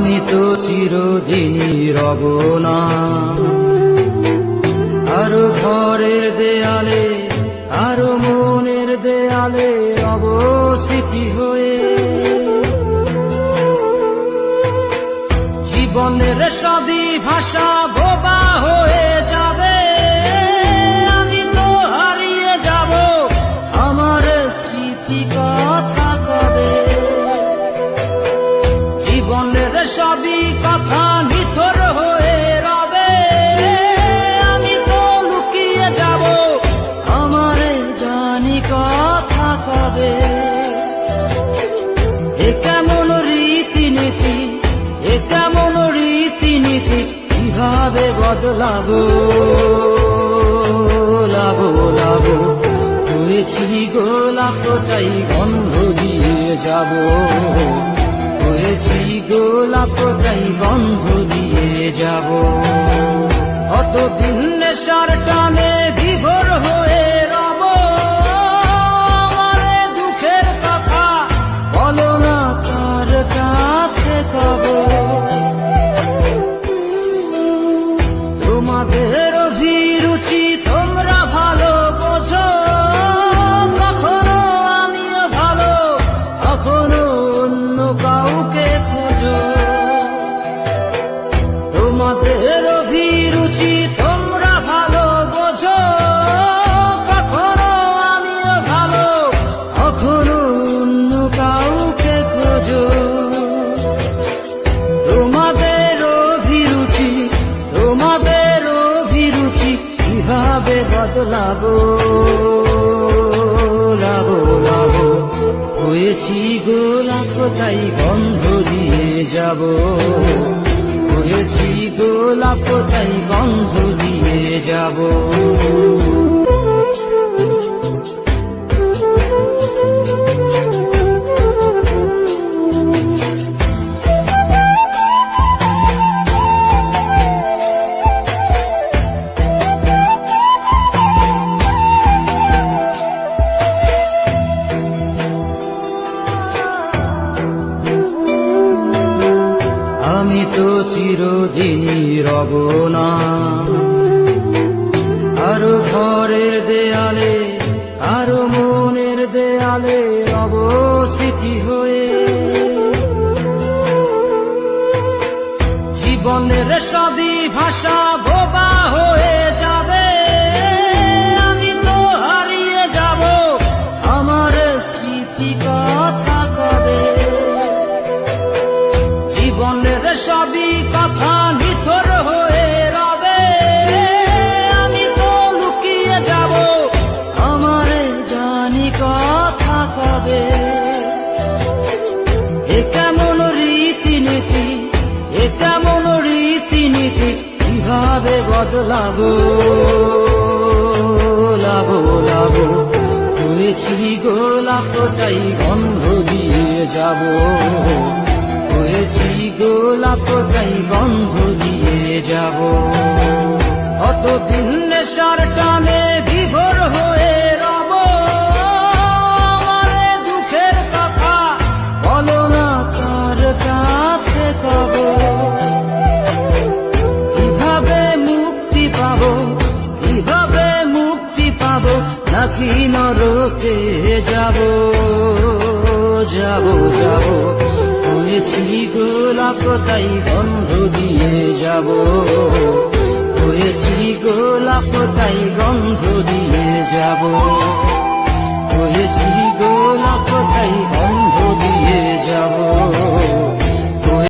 আমি তো চিরদিনই রব না আরো ঘরের দেয়ালে, আরো মনের দেয়ালে রব স্মৃতি হয়ে। জীবনের সবই ভাষা বোবা হয়ে যাবে, আমি তো হারিয়ে যাব আমার স্মৃতি কথা কবে। জীবনের সবই কথা নিথর হয়ে রবে, আমি তো লুকিয়ে যাব আমার জানি কথা কবে। এ কেমন রীতিনীতি, এ কেমন রীতিনীতি, কিভাবে বদলাবো লাবো লাবো। হয়েছি গোলাপটাই গন্ধ দিয়ে যাব, হয়েছি গোলাপটাই গন্ধ দিয়ে যাব। অতদিন নেশার টানে বিভোর হয়ে রব, আমার দুঃখের কথা বলো না তার কাছে কবে। তোমাদের অভিরুচি তোমরা ভালো বোঝো, কখনো আমিও ভালো, কখনো অন্য কাউকে খোঁজো। তোমাদের অভিরুচি তোমরা ভালো বোঝো, কখনো আমিও ভালো, কখনো অন্য কাউকে খোঁজো। তোমাদের অভিরুচি, তোমাদের অভিরুচি, কিভাবে বদলাবো লাবো লাবো। হয়েছি গোলাপটাই গন্ধ দিয়ে যাব, হয়েছি গোলাপটাই গন্ধ দিয়ে যাব। আমি তো চিরদিনই রব না আরো ঘরের দেয়ালে, আরো মনের দেয়ালে রব স্মৃতি হয়ে। জীবনের সবই ভাষা বোবা হয়ে যাবে, আমি তো হারিয়ে যাব আমার স্মৃতি কথা কবে। জীবনের সবই কথা নিথর হয়ে রবে, আমি তো লুকিয়ে যাব আমার জানি কথা কবে। এ কেমন রীতিনীতি, এ কেমন রীতিনীতি, কিভাবে বদলাবো লাবো লাবো। হয়েছি গোলাপটাই গন্ধ দিয়ে যাব, হয়েছি গোলাপটাই গন্ধ দিয়ে যাব। অতদিন নেশার টানে বিভোর হয়ে রব, আমার দুঃখের কথা বলো না তার কাছে কবে। কিভাবে মুক্তি পাবো, কিভাবে মুক্তি পাবো, নাকি নরকে যাব যাব যাব। হয়েছি গোলাপটাই গন্ধ দিয়ে যাব, হয়েছি গোলাপটাই গন্ধ দিয়ে যাব, হয়েছি